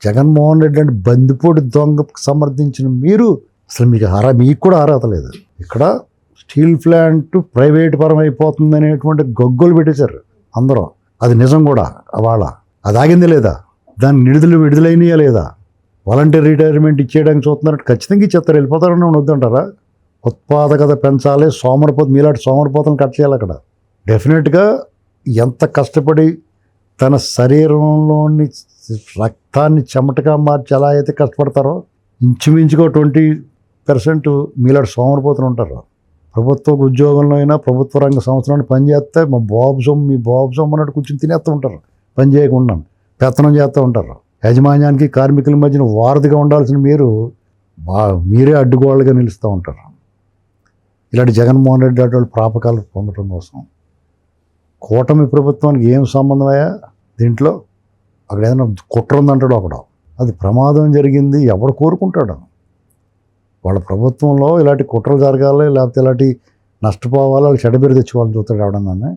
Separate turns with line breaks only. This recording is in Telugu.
జగన్మోహన్ రెడ్డి అంటే బందిపోటు దొంగకు సమర్థించిన మీరు అసలు మీకు కూడా అర్హత లేదు. ఇక్కడ స్టీల్ ప్లాంట్ ప్రైవేట్ పరం అయిపోతుంది అనేటువంటి గొగ్గోలు పెట్టేశారు అందరూ. అది నిజం కూడా. వాళ్ళ అది ఆగింది లేదా? దాని విడుదలైనయా లేదా? వాలంటీర్ రిటైర్మెంట్ ఇచ్చేయడానికి చూస్తున్నట్టు ఖచ్చితంగా ఇచ్చేస్తారు. వెళ్ళిపోతారని వద్దంటారా? ఉత్పాదకత పెంచాలి, మీలాంటి సోమరిపోతలను కట్ చేయాలి. అక్కడ డెఫినెట్గా ఎంత కష్టపడి తన శరీరంలోని రక్తాన్ని చెమటగా మార్చి ఎలా అయితే కష్టపడతారో ఇంచుమించుగా 20% మీలాంటి సోమరిపోతులు ఉంటారు. ప్రభుత్వ ఉద్యోగంలో అయినా ప్రభుత్వ రంగ సంస్థలను పనిచేస్తే మీ బాబు సొమ్ము అన్నట్టు కూర్చొని తినేస్తూ ఉంటారు. పని చేయకుండా పెత్తనం చేస్తూ ఉంటారు. యాజమాన్యానికి కార్మికుల మధ్యన వారధిగా ఉండాల్సిన మీరే అడ్డుగోళ్ళగా నిలుస్తూ ఉంటారు. ఇలాంటి జగన్మోహన్ రెడ్డి అటువంటి ప్రాపకాలు పొందడం కోసం కూటమి ప్రభుత్వానికి ఏం సంబంధమయ్యా దీంట్లో? అక్కడ ఏదైనా కుట్ర ఉందంటాడు ఒకడు. అది ప్రమాదం జరిగింది ఎవడు కోరుకుంటాడు? వాళ్ళ ప్రభుత్వంలో ఇలాంటి కుట్రలు జరగాలి, లేకపోతే ఇలాంటి నష్టపోవాలి, వాళ్ళు చెడబేరు తెచ్చుకోవాలని చూస్తాడు ఎవడన్నా.